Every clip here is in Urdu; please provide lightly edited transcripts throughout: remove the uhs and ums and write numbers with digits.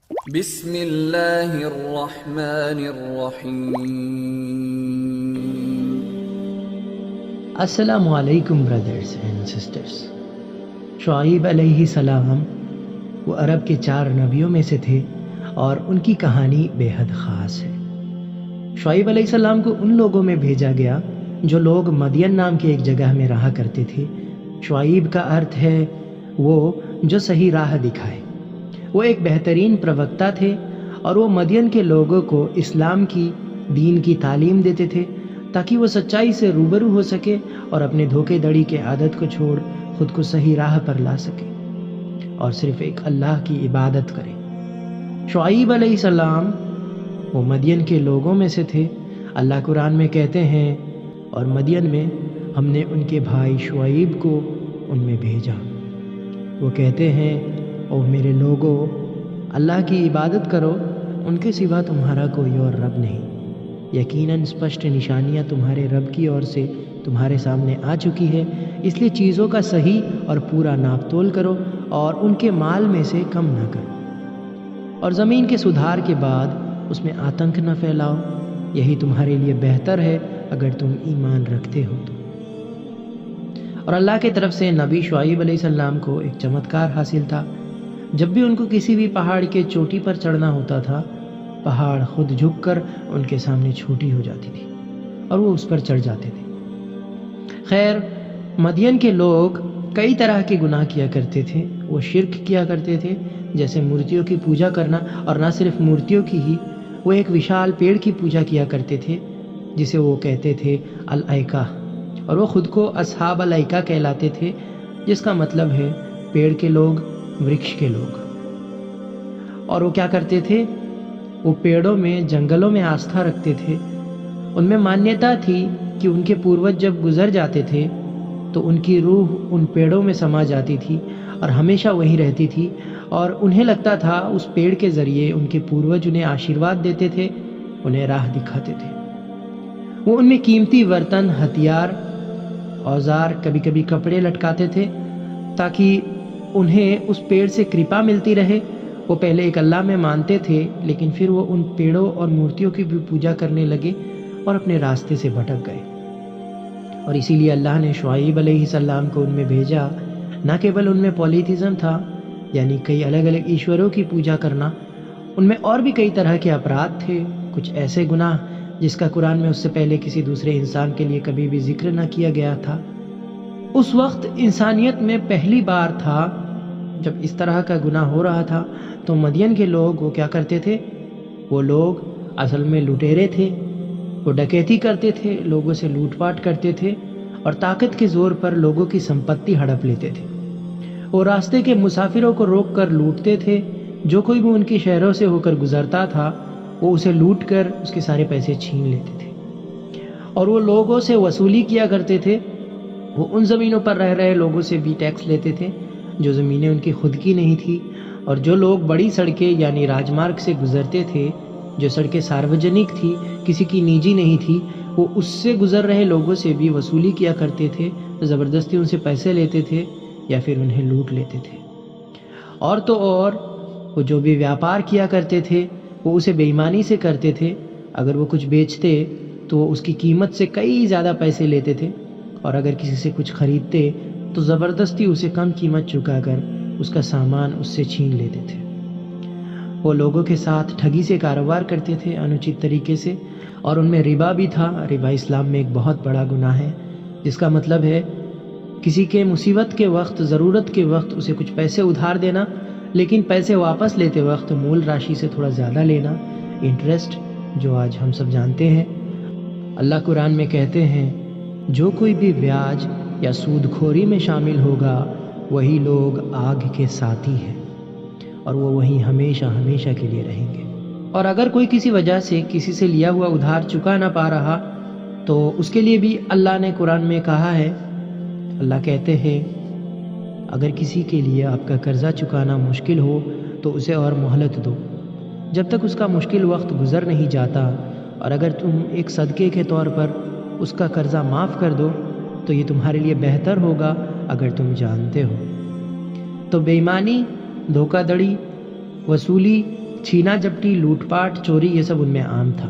بسم اللہ الرحمن الرحیم۔ السلام علیکم برادرز اینڈ سسٹرز۔ شعیب علیہ السلام وہ عرب کے 4 نبیوں میں سے تھے اور ان کی کہانی بے حد خاص ہے۔ شعیب علیہ السلام کو ان لوگوں میں بھیجا گیا جو لوگ مدین نام کی ایک جگہ میں رہا کرتے تھے۔ شعیب کا ارتھ ہے وہ جو صحیح راہ دکھائے۔ وہ ایک بہترین پروکتا تھے اور وہ مدین کے لوگوں کو اسلام کی دین کی تعلیم دیتے تھے تاکہ وہ سچائی سے روبرو ہو سکے اور اپنے دھوکے دڑی کے عادت کو چھوڑ خود کو صحیح راہ پر لا سکے اور صرف ایک اللہ کی عبادت کرے۔ شعیب علیہ السلام وہ مدین کے لوگوں میں سے تھے۔ اللہ قرآن میں کہتے ہیں اور مدین میں ہم نے ان کے بھائی شعیب کو ان میں بھیجا۔ وہ کہتے ہیں او میرے لوگو، اللہ کی عبادت کرو، ان کے سوا تمہارا کوئی اور رب نہیں۔ یقیناً اسپشٹ نشانیاں تمہارے رب کی اور سے تمہارے سامنے آ چکی ہے، اس لیے چیزوں کا صحیح اور پورا ناپ تول کرو اور ان کے مال میں سے کم نہ کرو، اور زمین کے سدھار کے بعد اس میں آتنک نہ پھیلاؤ، یہی تمہارے لیے بہتر ہے اگر تم ایمان رکھتے ہو تو۔ اور اللہ کی طرف سے نبی شعیب علیہ السلام کو ایک چمتکار حاصل تھا۔ جب بھی ان کو کسی بھی پہاڑ کے چوٹی پر چڑھنا ہوتا تھا، پہاڑ خود جھک کر ان کے سامنے چھوٹی ہو جاتی تھی اور وہ اس پر چڑھ جاتے تھے۔ خیر، مدین کے لوگ کئی طرح کے گناہ کیا کرتے تھے۔ وہ شرک کیا کرتے تھے، جیسے مورتیوں کی پوجا کرنا، اور نہ صرف مورتیوں کی ہی، وہ ایک وشال پیڑ کی پوجا کیا کرتے تھے جسے وہ کہتے تھے الائکہ، اور وہ خود کو اصحاب الائکہ کہلاتے تھے، جس کا مطلب ہے پیڑ کے لوگ، ورکش کے لوگ۔ اور وہ کیا کرتے تھے؟ وہ پیڑوں میں، جنگلوں میں آستھا رکھتے تھے۔ ان میں مانیتا تھی کہ ان کے پوروج جب گزر جاتے تھے تو ان کی روح ان پیڑوں میں سما جاتی تھی اور ہمیشہ وہیں رہتی تھی، اور انہیں لگتا تھا اس پیڑ کے ذریعے ان کے پوروج انہیں آشیرواد دیتے تھے، انہیں راہ دکھاتے تھے۔ وہ ان میں قیمتی برتن، ہتھیار، اوزار، کبھی کبھی کپڑے لٹکاتے تھے تاکہ انہیں اس پیڑ سے کرپا ملتی رہے۔ وہ پہلے ایک اللہ میں مانتے تھے، لیکن پھر وہ ان پیڑوں اور مورتیوں کی بھی پوجا کرنے لگے اور اپنے راستے سے بھٹک گئے۔ اور اسی لیے اللہ نے شعیب علیہ السلام کو ان میں بھیجا۔ نہ کیول ان میں پولیتھیزم تھا، یعنی کئی الگ الگ ایشوروں کی پوجا کرنا، ان میں اور بھی کئی طرح کے اپرادھ تھے، کچھ ایسے گناہ جس کا قرآن میں اس سے پہلے کسی دوسرے انسان کے لیے کبھی بھی ذکر نہ کیا گیا تھا۔ اس وقت انسانیت میں پہلی بار تھا جب اس طرح کا گناہ ہو رہا تھا، تو مدین کے لوگ وہ کیا کرتے تھے؟ وہ لوگ اصل میں لٹیرے تھے۔ وہ ڈکیتی کرتے تھے، لوگوں سے لوٹ پاٹ کرتے تھے اور طاقت کے زور پر لوگوں کی سمپتی ہڑپ لیتے تھے۔ وہ راستے کے مسافروں کو روک کر لوٹتے تھے۔ جو کوئی بھی ان کے شہروں سے ہو کر گزرتا تھا، وہ اسے لوٹ کر اس کے سارے پیسے چھین لیتے تھے، اور وہ لوگوں سے وصولی کیا کرتے تھے۔ وہ ان زمینوں پر رہ رہے لوگوں سے بھی ٹیکس لیتے تھے جو زمینیں ان کی خود کی نہیں تھی، اور جو لوگ بڑی سڑکیں یعنی راجمارگ سے گزرتے تھے، جو سڑکیں ساروجنک تھی، کسی کی نجی نہیں تھی، وہ اس سے گزر رہے لوگوں سے بھی وصولی کیا کرتے تھے، زبردستی ان سے پیسے لیتے تھے یا پھر انہیں لوٹ لیتے تھے۔ اور تو اور وہ جو بھی ویاپار کیا کرتے تھے وہ اسے بے ایمانی سے کرتے تھے۔ اگر وہ کچھ بیچتے تو وہ اس کی قیمت سے کئی زیادہ پیسے لیتے تھے، اور اگر کسی سے کچھ خریدتے تو زبردستی اسے کم قیمت چکا کر اس کا سامان اس سے چھین لیتے تھے۔ وہ لوگوں کے ساتھ ٹھگی سے کاروبار کرتے تھے، انوچت طریقے سے، اور ان میں ربا بھی تھا۔ ربا اسلام میں ایک بہت بڑا گناہ ہے، جس کا مطلب ہے کسی کے مصیبت کے وقت، ضرورت کے وقت اسے کچھ پیسے ادھار دینا، لیکن پیسے واپس لیتے وقت مول راشی سے تھوڑا زیادہ لینا، انٹرسٹ، جو آج ہم سب جانتے ہیں۔ اللہ قرآن میں کہتے ہیں جو کوئی بھی بیاج یا سود کھوری میں شامل ہوگا وہی لوگ آگ کے ساتھی ہیں، اور وہ وہیں ہمیشہ ہمیشہ کے لیے رہیں گے۔ اور اگر کوئی کسی وجہ سے کسی سے لیا ہوا ادھار چکا نہ پا رہا تو اس کے لیے بھی اللہ نے قرآن میں کہا ہے، اللہ کہتے ہیں اگر کسی کے لیے آپ کا قرضہ چکانا مشکل ہو تو اسے اور مہلت دو جب تک اس کا مشکل وقت گزر نہیں جاتا، اور اگر تم ایک صدقے کے طور پر اس کا قرضہ معاف کر دو تو یہ تمہارے لیے بہتر ہوگا اگر تم جانتے ہو۔ تو بے ایمانی، دھوکہ دڑی، وصولی چھینا جپٹی، لوٹ پاٹ، چوری یہ سب ان میں عام تھا۔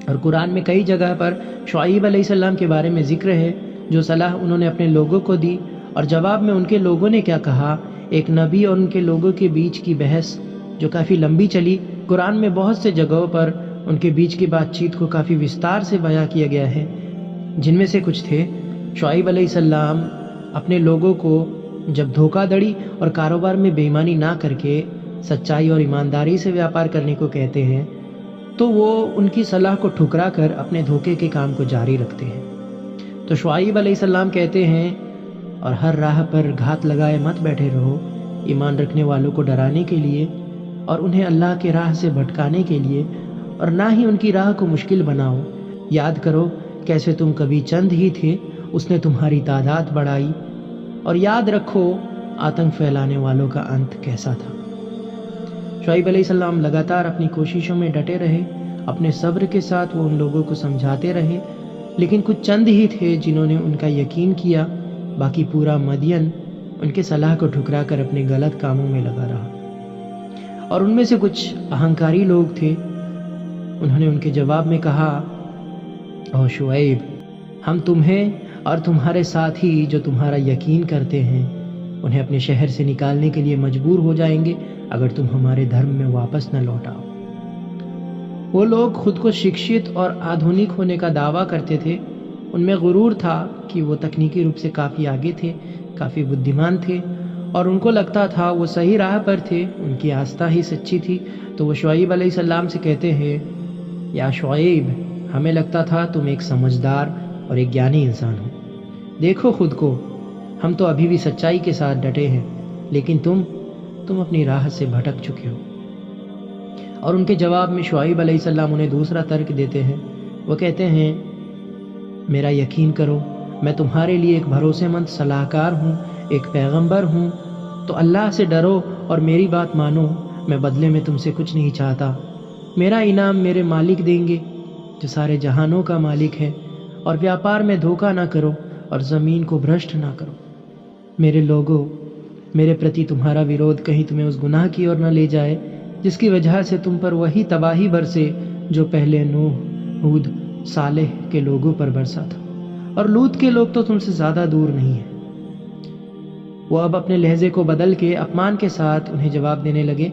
اور قرآن میں کئی جگہ پر شعیب علیہ السلام کے بارے میں ذکر ہے، جو صلاح انہوں نے اپنے لوگوں کو دی اور جواب میں ان کے لوگوں نے کیا کہا۔ ایک نبی اور ان کے لوگوں کے بیچ کی بحث جو کافی لمبی چلی، قرآن میں بہت سے جگہوں پر ان کے بیچ کی بات چیت کو کافی وستار سے بیان کیا گیا ہے، جن میں سے کچھ تھے: شعیب علیہ السلام اپنے لوگوں کو جب دھوکہ دڑی اور کاروبار میں بے ایمانی نہ کر کے سچائی اور ایمانداری سے ویاپار کرنے کو کہتے ہیں، تو وہ ان کی صلاح کو ٹھکرا کر اپنے دھوکے کے کام کو جاری رکھتے ہیں۔ تو شعیب علیہ السلام کہتے ہیں، اور ہر راہ پر گھات لگائے مت بیٹھے رہو، ایمان رکھنے والوں کو ڈرانے کے لیے اور انہیں اللہ کے راہ سے بھٹکانے کے لیے، اور نہ ہی ان کی راہ کو مشکل بناؤ۔ یاد کرو کیسے تم کبھی چند ہی تھے، اس نے تمہاری تعداد بڑھائی، اور یاد رکھو آتنک پھیلانے والوں کا انت کیسا تھا۔ شعیب علیہ السلام لگاتار اپنی کوششوں میں ڈٹے رہے، اپنے صبر کے ساتھ وہ ان لوگوں کو سمجھاتے رہے، لیکن کچھ چند ہی تھے جنہوں نے ان کا یقین کیا، باقی پورا مدین ان کے صلاح کو ٹھکرا کر اپنے غلط کاموں میں لگا رہا۔ اور ان میں سے کچھ اہنکاری لوگ تھے، انہوں نے ان کے جواب میں کہا: او شعیب، ہم تمہیں اور تمہارے ساتھی جو تمہارا یقین کرتے ہیں انہیں اپنے شہر سے نکالنے کے لیے مجبور ہو جائیں گے اگر تم ہمارے دھرم میں واپس نہ لوٹ آؤ۔ وہ لوگ خود کو شکشت اور آدھونک ہونے کا دعویٰ کرتے تھے، ان میں غرور تھا کہ وہ تکنیکی روپ سے کافی آگے تھے، کافی بدھیمان تھے، اور ان کو لگتا تھا وہ صحیح راہ پر تھے، ان کی آستھا ہی سچی تھی۔ تو وہ شعیب علیہ السلام سے کہتے ہیں: یا شعیب، ہمیں لگتا تھا تم ایک سمجھدار اور ایک گیانی انسان ہو، دیکھو خود کو، ہم تو ابھی بھی سچائی کے ساتھ ڈٹے ہیں، لیکن تم اپنی راہ سے بھٹک چکے ہو۔ اور ان کے جواب میں شعیب علیہ السلام انہیں دوسرا ترک دیتے ہیں، وہ کہتے ہیں: میرا یقین کرو، میں تمہارے لیے ایک بھروسے مند صلاح کار ہوں، ایک پیغمبر ہوں، تو اللہ سے ڈرو اور میری بات مانو، میں بدلے میں تم سے کچھ نہیں چاہتا، میرا انعام میرے مالک دیں گے جو سارے جہانوں کا مالک ہے، اور ویاپار میں دھوکہ نہ کرو اور زمین کو بھرشٹ نہ کرو۔ میرے لوگوں، میرے پرتی تمہارا ویرودھ کہیں تمہیں اس گناہ کی اور نہ لے جائے جس کی وجہ سے تم پر وہی تباہی برسے جو پہلے نوح، ہود، صالح کے لوگوں پر برسا تھا، اور لوط کے لوگ تو تم سے زیادہ دور نہیں ہیں۔ وہ اب اپنے لہجے کو بدل کے اپمان کے ساتھ انہیں جواب دینے لگے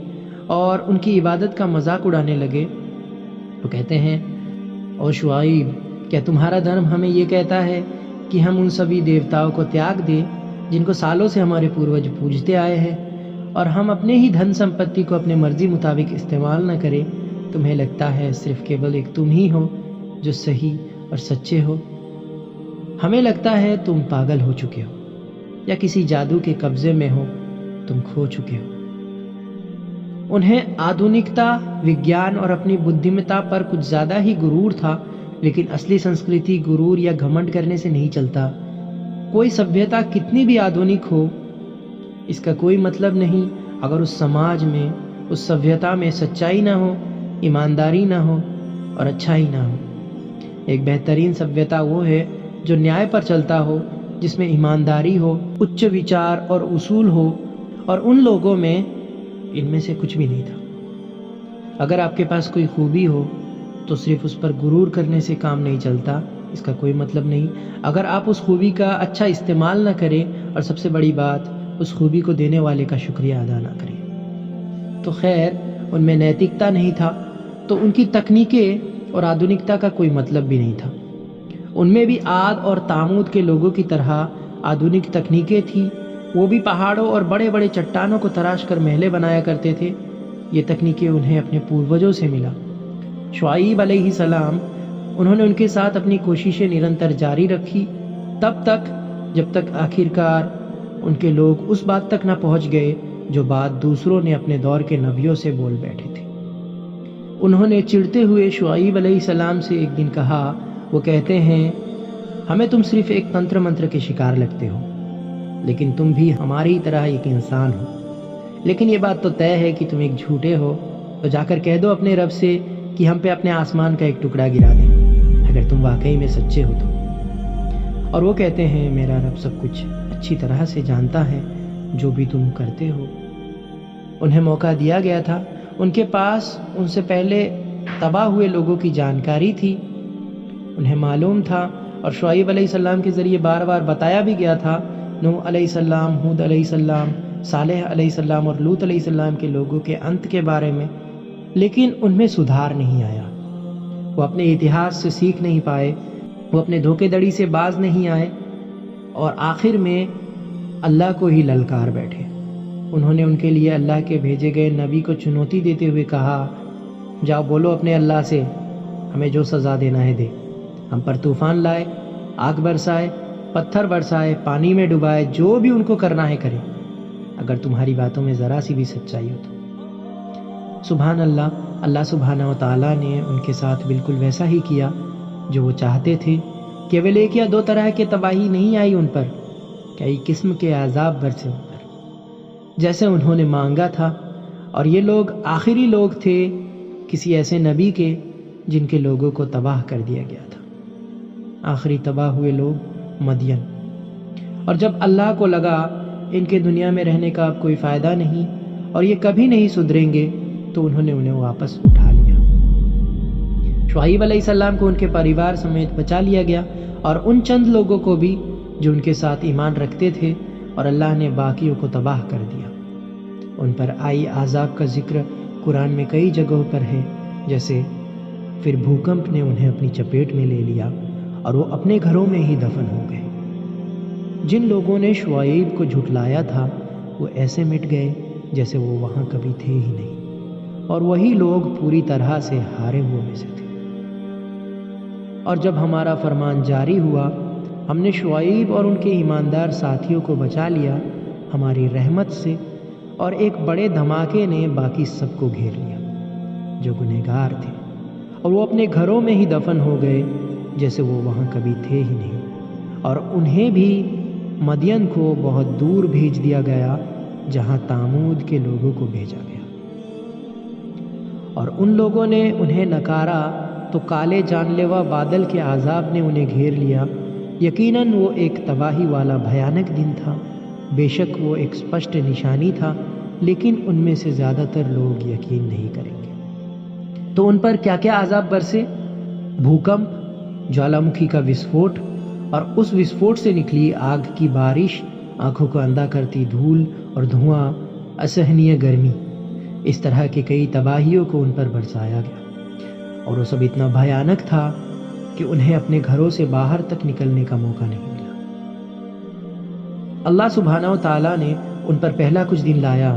اور ان کی عبادت کا مذاق اڑانے لگے۔ وہ کہتے ہیں: او شعیب، کیا تمہارا دھرم ہمیں یہ کہتا ہے کہ ہم ان سبھی دیوتاؤں کو تیاگ دیں جن کو سالوں سے ہمارے پوروج پوجتے آئے ہیں، اور ہم اپنے ہی دھن سمپتی کو اپنے مرضی مطابق استعمال نہ کریں؟ تمہیں لگتا ہے صرف کیول ایک تم ہی ہو جو صحیح اور سچے ہو؟ ہمیں لگتا ہے تم پاگل ہو چکے ہو یا کسی جادو کے قبضے میں ہو، تم کھو چکے ہو۔ انہیں آدھونکتا، وگیان اور اپنی بدھمتا پر کچھ زیادہ ہی غرور تھا، لیکن اصلی سنسکرتی غرور یا گھمنڈ کرنے سے نہیں چلتا۔ کوئی سبھیتا کتنی بھی آدھونک ہو، اس کا کوئی مطلب نہیں اگر اس سماج میں، اس سبھیتا میں سچائی نہ ہو، ایمانداری نہ ہو اور اچھائی نہ ہو۔ ایک بہترین سبھیتا وہ ہے جو نیائے پر چلتا ہو، جس میں ایمانداری ہو، اچ وچار اور اصول ہو، اور ان لوگوں میں ان میں سے کچھ بھی نہیں تھا۔ اگر آپ کے پاس کوئی خوبی ہو تو صرف اس پر غرور کرنے سے کام نہیں چلتا، اس کا کوئی مطلب نہیں اگر آپ اس خوبی کا اچھا استعمال نہ کریں، اور سب سے بڑی بات، اس خوبی کو دینے والے کا شکریہ ادا نہ کریں۔ تو خیر، ان میں نیتکتا نہیں تھا، تو ان کی تکنیکیں اور آدھونکتا کا کوئی مطلب بھی نہیں تھا۔ ان میں بھی عاد اور تامود کے لوگوں کی طرح آدھونک تکنیکیں تھیں، وہ بھی پہاڑوں اور بڑے بڑے چٹانوں کو تراش کر محلیں بنایا کرتے تھے۔ یہ تکنیکیں انہیں اپنے پوروجوں سے ملا۔ شعیب علیہ السلام، انہوں نے ان کے ساتھ اپنی کوششیں نرنتر جاری رکھی، تب تک جب تک آخرکار ان کے لوگ اس بات تک نہ پہنچ گئے جو بات دوسروں نے اپنے دور کے نبیوں سے بول بیٹھے تھے۔ انہوں نے چڑھتے ہوئے شعیب علیہ السلام سے ایک دن کہا، وہ کہتے ہیں: ہمیں تم صرف ایک تنتر منتر کے شکار لگتے ہو، لیکن تم بھی ہماری طرح ایک انسان ہو۔ لیکن یہ بات تو طے ہے کہ تم ایک جھوٹے ہو، تو جا کر کہہ دو اپنے رب سے کہ ہم پہ اپنے آسمان کا ایک ٹکڑا گرا دیں، اگر تم واقعی میں سچے ہو تو۔ اور وہ کہتے ہیں: میرا رب سب کچھ اچھی طرح سے جانتا ہے، جو بھی تم کرتے ہو۔ انہیں موقع دیا گیا تھا، ان کے پاس ان سے پہلے تباہ ہوئے لوگوں کی جانکاری تھی، انہیں معلوم تھا، اور شعیب علیہ السلام کے ذریعے بار بار بتایا بھی گیا تھا نوح علیہ السلام، ہود علیہ السلام، صالح علیہ السلام اور لوط علیہ السلام کے لوگوں کے انت کے بارے میں، لیکن ان میں سدھار نہیں آیا۔ وہ اپنے اتہاس سے سیکھ نہیں پائے، وہ اپنے دھوکے دڑی سے باز نہیں آئے، اور آخر میں اللہ کو ہی للکار بیٹھے۔ انہوں نے ان کے لیے اللہ کے بھیجے گئے نبی کو چنوتی دیتے ہوئے کہا، جاؤ بولو اپنے اللہ سے، ہمیں جو سزا دینا ہے دے۔ ہم پر طوفان لائے، آگ برسائے، پتھر برسائے، پانی میں ڈبائے، جو بھی ان کو کرنا ہے کرے، اگر تمہاری باتوں میں ذرا سی بھی سچائی ہو تو۔ سبحان اللہ، اللہ سبحانہ و تعالیٰ نے ان کے ساتھ بالکل ویسا ہی کیا جو وہ چاہتے تھے۔ کیول ایک یا دو طرح کی تباہی نہیں آئی ان پر، کئی قسم کے عذاب برسے ان پر، جیسے انہوں نے مانگا تھا۔ اور یہ لوگ آخری لوگ تھے کسی ایسے نبی کے جن کے لوگوں کو تباہ کر دیا گیا تھا۔ آخری تباہ ہوئے لوگ مدین۔ اور جب اللہ کو لگا ان کے دنیا میں رہنے کا اب کوئی فائدہ نہیں اور یہ کبھی نہیں سدھریں گے، تو انہوں نے انہیں واپس اٹھا لیا۔ شعیب علیہ السلام کو ان کے پریوار سمیت بچا لیا گیا، اور ان چند لوگوں کو بھی جو ان کے ساتھ ایمان رکھتے تھے، اور اللہ نے باقیوں کو تباہ کر دیا۔ ان پر آئی عذاب کا ذکر قرآن میں کئی جگہوں پر ہے، جیسے پھر بھوکمپ نے انہیں اپنی چپیٹ میں لے لیا اور وہ اپنے گھروں میں ہی دفن ہو گئے۔ جن لوگوں نے شعیب کو جھٹلایا تھا وہ ایسے مٹ گئے جیسے وہ وہاں کبھی تھے ہی نہیں، اور وہی لوگ پوری طرح سے ہارے ہوئے میں سے تھے۔ اور جب ہمارا فرمان جاری ہوا، ہم نے شعیب اور ان کے ایماندار ساتھیوں کو بچا لیا ہماری رحمت سے، اور ایک بڑے دھماکے نے باقی سب کو گھیر لیا جو گنہگار تھے، اور وہ اپنے گھروں میں ہی دفن ہو گئے جیسے وہ وہاں کبھی تھے ہی نہیں۔ اور انہیں بھی مدین کو بہت دور بھیج دیا گیا جہاں تامود کے لوگوں کو بھیجا گیا، اور ان لوگوں نے انہیں نکارا تو کالے جان لیوا بادل کے عذاب نے انہیں گھیر لیا۔ یقیناً وہ ایک تباہی والا بھیانک دن تھا، بے شک وہ ایک اسپشٹ نشانی تھا، لیکن ان میں سے زیادہ تر لوگ یقین نہیں کریں گے۔ تو ان پر کیا کیا عذاب برسے؟ بھوکمپ، جوالا مکھی کا وسفوٹ، اور اس وسفوٹ سے نکلی آگ کی بارش، آنکھوں کو اندھا کرتی دھول اور دھواں، اسہنیہ گرمی، اس طرح کے کئی تباہیوں کو ان پر برسایا گیا، اور وہ سب اتنا بھیانک تھا کہ انہیں اپنے گھروں سے باہر تک نکلنے کا موقع نہیں ملا۔ اللہ سبحانہ و تعالیٰ نے ان پر پہلا کچھ دن لایا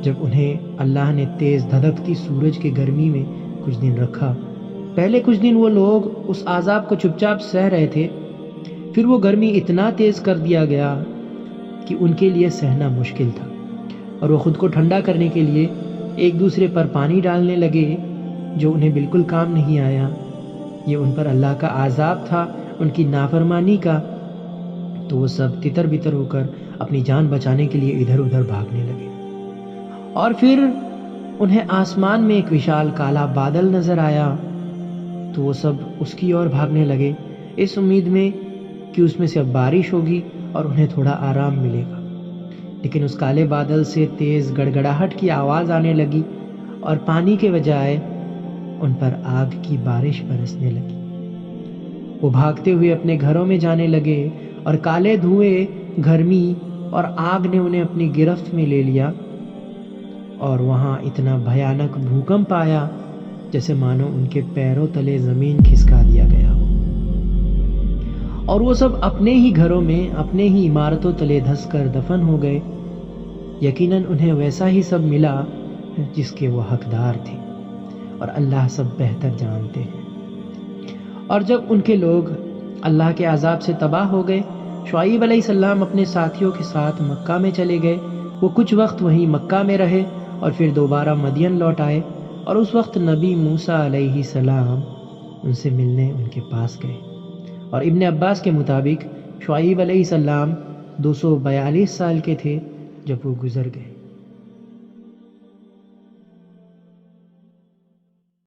جب انہیں اللہ نے تیز دھدکتی سورج کی گرمی میں کچھ دن رکھا۔ پہلے کچھ دن وہ لوگ اس عذاب کو چپ چاپ سہ رہے تھے، پھر وہ گرمی اتنا تیز کر دیا گیا کہ ان کے لیے سہنا مشکل تھا، اور وہ خود کو ٹھنڈا کرنے کے لیے ایک دوسرے پر پانی ڈالنے لگے جو انہیں بالکل کام نہیں آیا۔ یہ ان پر اللہ کا عذاب تھا، ان کی نافرمانی کا، تو وہ سب تتر بتر ہو کر اپنی جان بچانے کے لیے ادھر ادھر بھاگنے لگے۔ اور پھر انہیں آسمان میں ایک وشال کالا بادل نظر آیا تو وہ سب اس کی اور بھاگنے لگے، اس امید میں کہ اس میں سے اب بارش ہوگی اور انہیں تھوڑا آرام ملے گا۔ لیکن اس کالے بادل سے تیز گڑگڑاہٹ کی آواز آنے لگی، اور پانی کے بجائے ان پر آگ کی بارش برسنے لگی۔ وہ بھاگتے ہوئے اپنے گھروں میں جانے لگے، اور کالے دھوئے، گرمی اور آگ نے انہیں اپنی گرفت میں لے لیا، اور وہاں اتنا بھیانک بھوکمپ آیا جیسے مانو ان کے پیروں تلے زمین کھسکا دیا گیا ہو، اور وہ سب اپنے ہی گھروں میں، اپنے ہی عمارتوں تلے دھس کر دفن ہو گئے۔ یقیناً انہیں ویسا ہی سب ملا جس کے وہ حقدار تھے، اور اللہ سب بہتر جانتے ہیں۔ اور جب ان کے لوگ اللہ کے عذاب سے تباہ ہو گئے، شعیب علیہ السلام اپنے ساتھیوں کے ساتھ مکہ میں چلے گئے۔ وہ کچھ وقت وہیں مکہ میں رہے اور پھر دوبارہ مدین لوٹ آئے، اور اس وقت نبی موسیٰ علیہ السلام ان سے ملنے ان کے پاس گئے، اور ابن عباس کے مطابق شعیب علیہ السلام 242 سال کے تھے جب وہ گزر گئے۔